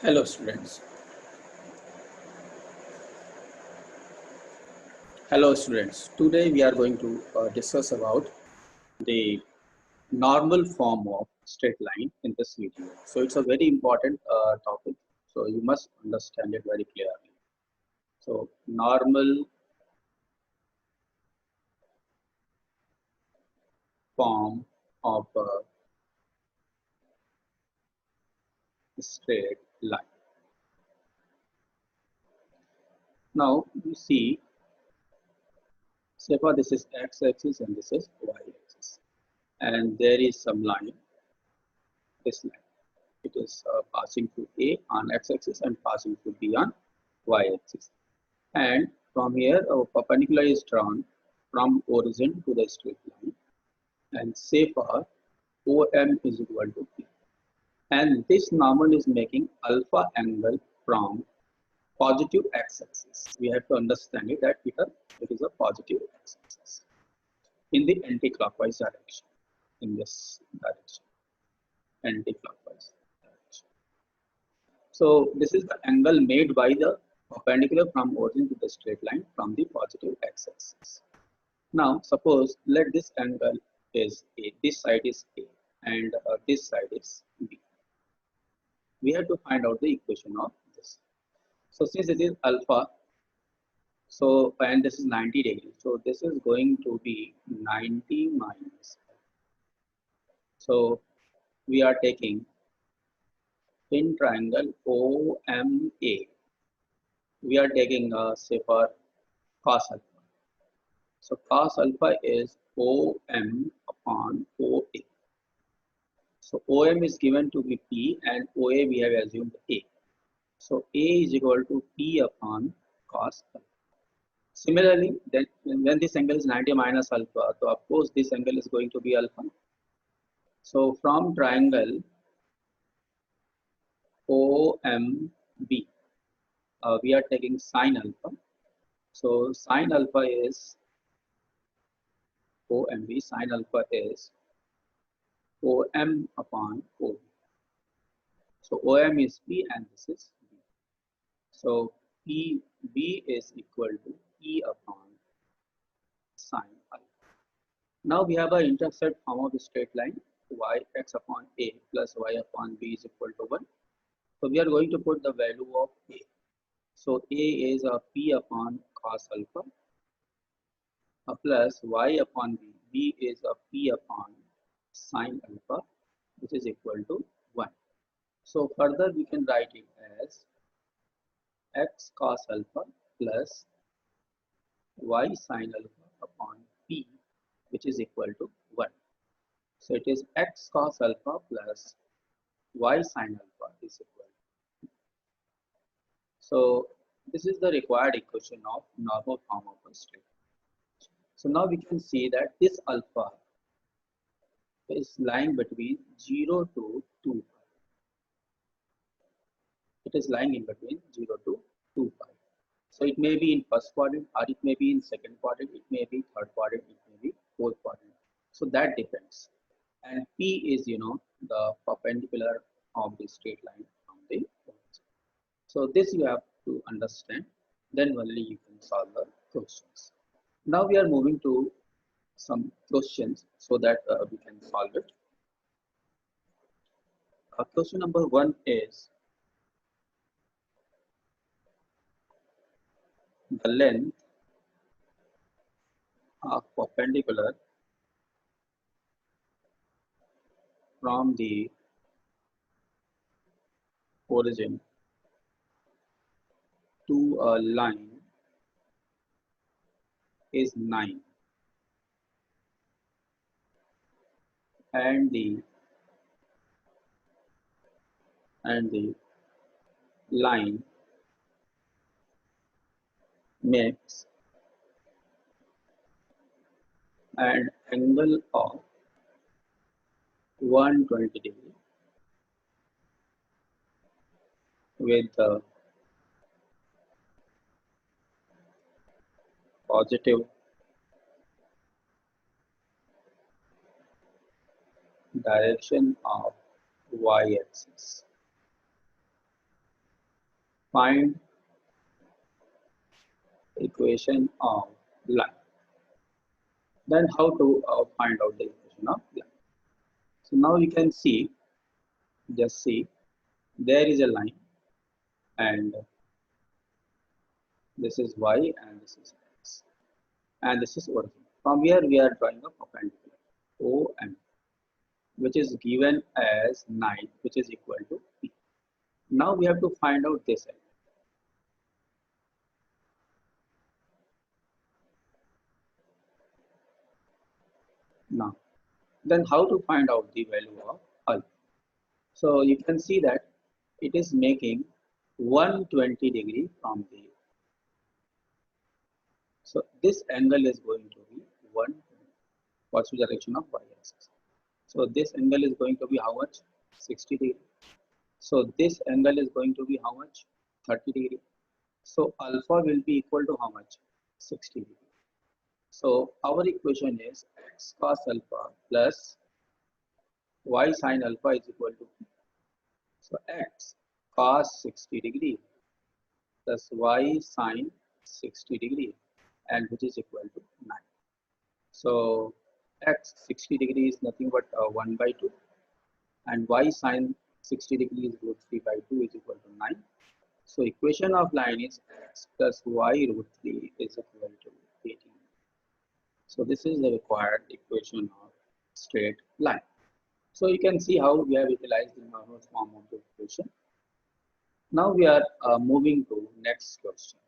Hello students. Hello students. Today we are going to discuss about the normal form of straight line in this video. So it's a very important topic. So you must understand it very clearly. So normal form of a straight line. Now you see, say for this is x-axis and this is y-axis, and there is some line. This line. It is passing through A on x-axis and passing through B on y-axis. And from here, a perpendicular is drawn from origin to the straight line. And say for OM is equal to P. And this normal is making alpha angle from positive x-axis. We have to understand it that it is a positive x-axis in the anti-clockwise direction. In this direction, anti-clockwise direction. So this is the angle made by the perpendicular from origin to the straight line from the positive x-axis. Now suppose let this angle is A, this side is A and this side is B. We have to find out the equation of this. So since it is alpha, so and this is 90 degrees, so this is going to be 90 minus. So we are taking in triangle OMA. We are taking say for cos alpha. So cos alpha is OM upon OA. So OM is given to be P and OA we have assumed A. So A is equal to P upon cos alpha. Similarly, then when this angle is 90 minus alpha, so of course this angle is going to be alpha. So from triangle OMB, we are taking sine alpha. So sine alpha is OMB, sine alpha is OM upon OB. So OM is P and this is B. So PB is equal to E upon sine alpha. Now we have an intercept form of the straight line y x upon a plus y upon b is equal to 1. So we are going to put the value of a. So a is a p upon cos alpha plus y upon b. B is a p upon sine alpha, which is equal to 1. So further we can write it as x cos alpha plus y sine alpha upon p, which is equal to 1. So it is x cos alpha plus y sine alpha is equal. So this is the required equation of normal form of a straight. So now we can see that this alpha is lying between 0 to 2 pi. It is lying in between 0 to 2 pi. So it may be in first quadrant, or it may be in second quadrant, it may be third quadrant, it may be fourth quadrant. So that depends. And P is, the perpendicular of the straight line from the origin. So this you have to understand. Then only you can solve the questions. Now we are moving to some questions so that we can solve it. Question number 1 is the length of perpendicular from the origin to a line is 9 and the line makes an angle of 120 degree with the positive direction of y-axis. Find equation of line. Then how to find out the equation of line? So now you can see, just see, there is a line and this is y and this is x and this is origin. From here we are drawing a perpendicular OM, which is given as 9, which is equal to P. Now we have to find out this angle. Now, then how to find out the value of alpha? So you can see that it is making 120 degree from the. So this angle is going to be 120. What's the direction of y-axis? So this angle is going to be how much? 60 degree. So this angle is going to be how much? 30 degree. So alpha will be equal to how much? 60 degree. So our equation is x cos alpha plus y sin alpha is equal to P. So x cos 60 degree plus y sin 60 degree, and which is equal to 9. So x 60 degree is nothing but 1 by 2, and y sin 60 degree is root 3 by 2 is equal to 9. So equation of line is x plus y root 3 is equal to 18. So this is the required equation of straight line. So you can see how we have utilized the normal form of the equation. Now we are moving to next question.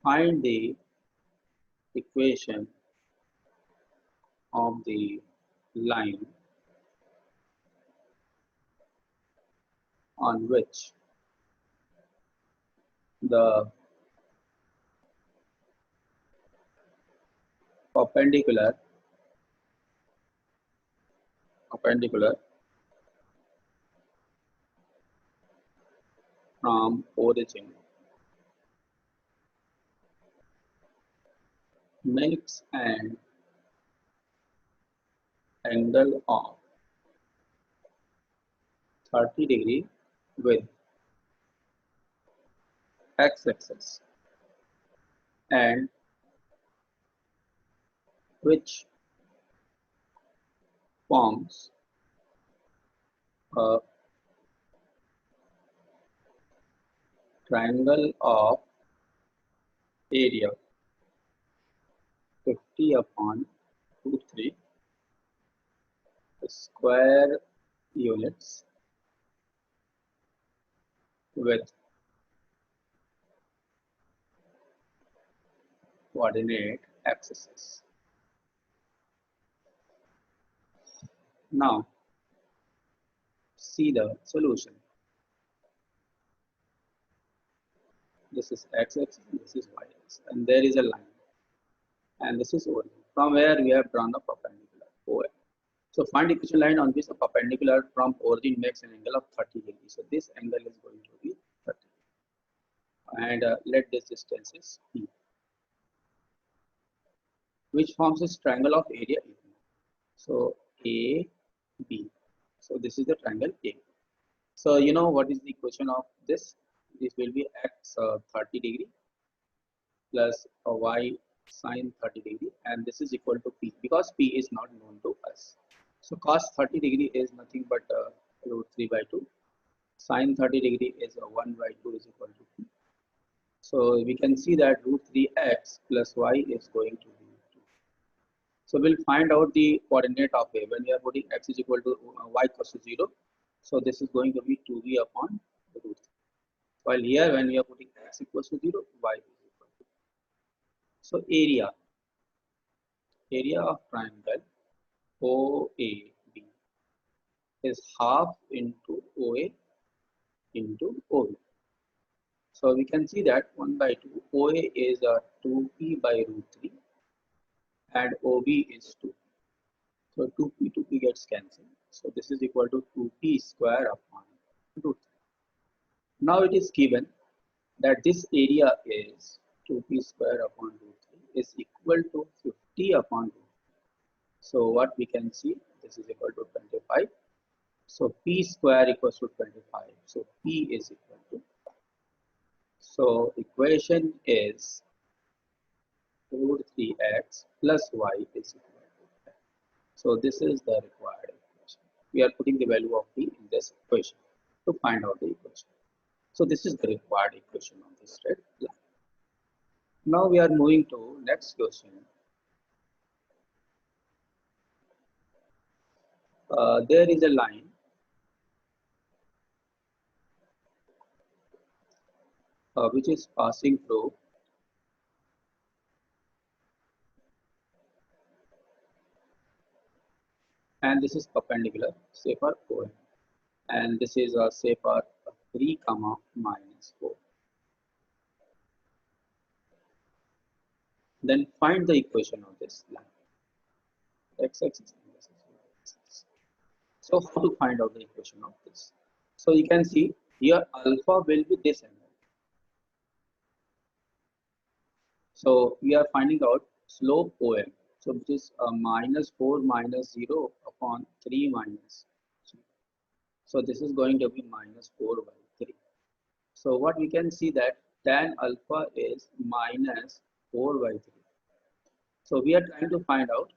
Find the equation of the line on which the perpendicular from origin makes an angle of 30 degree with x-axis, and which forms a triangle of area 50 upon root 3 square units with coordinate axes. Now see the solution. This is x-axis, this is y-axis, and there is a line, and this is origin. From where we have drawn the perpendicular OM. So find equation line on which a perpendicular from origin makes an angle of 30 degrees. So this angle is going to be 30, and let this distance is P, which forms a triangle of area AB. So AB. So this is the triangle A. So you know what is the equation of this? This will be x 30 degree plus y sin 30 degree, and this is equal to P because P is not known to us. So cos 30 degree is nothing but root 3 by 2. Sin 30 degree is 1 by 2 is equal to P. So we can see that root 3x plus y is going to be 2. So we'll find out the coordinate of A when we are putting x is equal to y equals to 0. So this is going to be 2b upon root 3. While here when we are putting x equals to 0, y is equal to 2. So area of triangle OAB is half into OA into OB. So we can see that 1 by 2, OA is 2p by root 3 and OB is 2. So 2p gets cancelled. So this is equal to 2p square upon root 3. Now it is given that this area is 2p square upon root 3 is equal to 50 upon root 3. So what we can see, this is equal to 25. So p square equals to 25. So p is equal to. So equation is root 3x plus y is equal to 10. So this is the required equation. We are putting the value of p in this equation to find out the equation. So this is the required equation of this straight line. Now we are moving to next question. There is a line which is passing through and this is perpendicular, say for OM, and this is say for 3 comma minus 4. Then find the equation of this line, x-axis and this is y-axis. So how to find out the equation of this? So you can see here alpha will be this angle. So we are finding out slope OM. So which is minus 4 minus 0 upon 3 minus 3. So this is going to be minus 4 by 3. So what we can see that tan alpha is minus 4 by 3. So we are trying to find out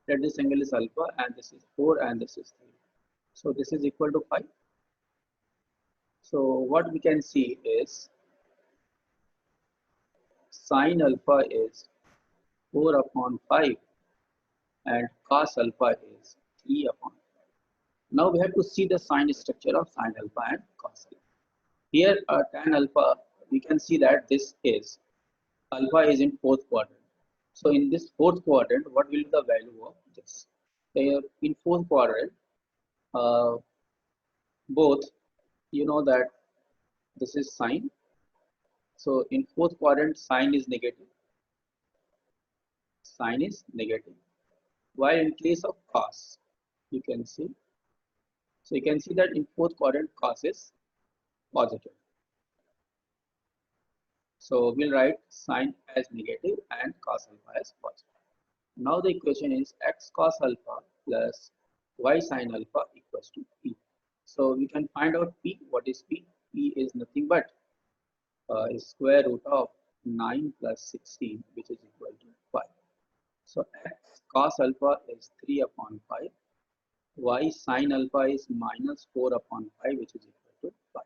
that this angle is alpha and this is 4 and this is 3. So this is equal to 5. So what we can see is sine alpha is 4 upon 5 and cos alpha is 3 upon 5. Now we have to see the sign structure of sine alpha and cos alpha. Here tan alpha, we can see that this is alpha is in fourth quadrant. So in this fourth quadrant, what will be the value of this? In fourth quadrant, uh, both, you know that this is sine. So in fourth quadrant, sine is negative. Sine is negative. While in case of cos, you can see. So you can see that in fourth quadrant, cos is positive. So we'll write sine as negative and cos alpha as positive. Now the equation is x cos alpha plus y sin alpha equals to p. So we can find out p. What is p? P is nothing but square root of 9 plus 16, which is equal to 5. So x cos alpha is 3 upon 5. Y sin alpha is minus 4 upon 5, which is equal to 5.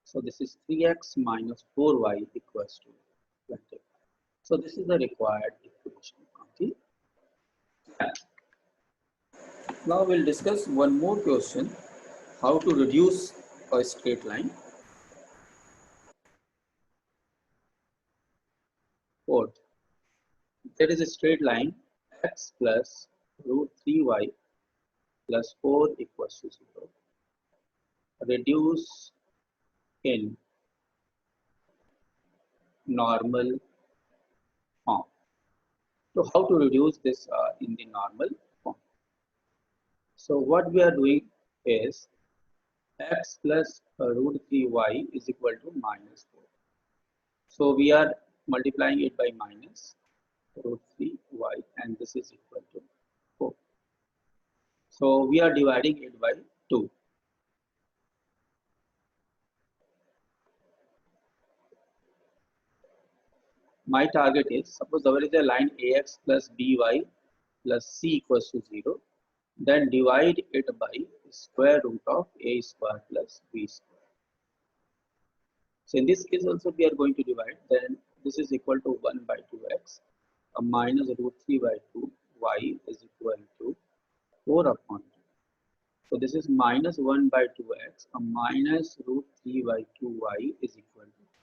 So this is 3x minus 4y equals to 25. So this is the required equation of the line. Now we'll discuss one more question, how to reduce a straight line. Fourth, there is a straight line x plus root 3y plus 4 equals to 0. Reduce in normal form. So how to reduce this in the normal form? So what we are doing is x plus root 3y is equal to minus 4. So we are multiplying it by minus root 3y and this is equal to 4. So we are dividing it by 2. My target is, suppose there is a line ax plus by plus c equals to 0, then divide it by square root of a square plus b square. So in this case also we are going to divide, then this is equal to 1 by 2x minus root 3 by 2 y is equal to 4 upon 2. So this is minus 1 by 2x minus root 3 by 2y is equal to 4.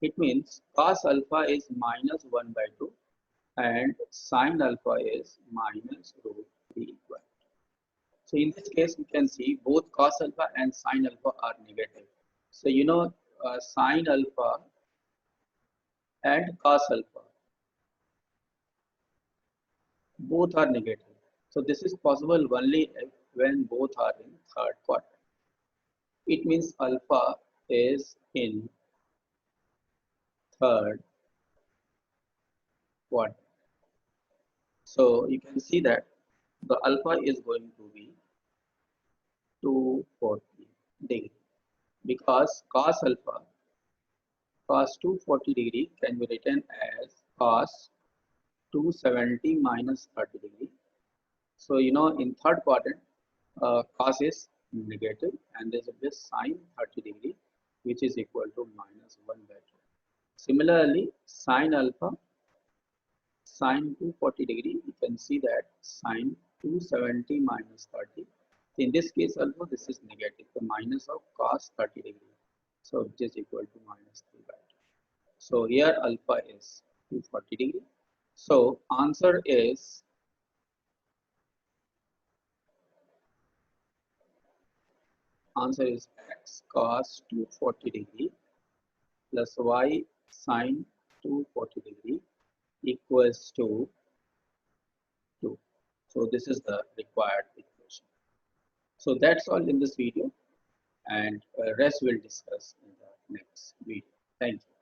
It means cos alpha is minus 1 by 2 and sin alpha is minus root 3 equal. So in this case, we can see both cos alpha and sin alpha are negative. So you know sin alpha and cos alpha both are negative. So this is possible only when both are in third quadrant. It means alpha is in third quadrant. So you can see that the alpha is going to be 240 degree, because cos 240 degree can be written as cos 270 minus 30 degree. So you know, in third quadrant, cos is negative, and there will be sine 30 degree, which is equal to minus 1 by 2. Similarly, sine alpha, sine 240 degree, you can see that sine 270 minus 30. In this case also, this is negative, the minus of cos 30 degree. So which is equal to minus 3 by 2. So here alpha is 240 degree. So answer is x cos 240 degree plus y sine 240 degree equals to 2. So this is the required equation. So that's all in this video, and rest we'll discuss in the next video. Thank you.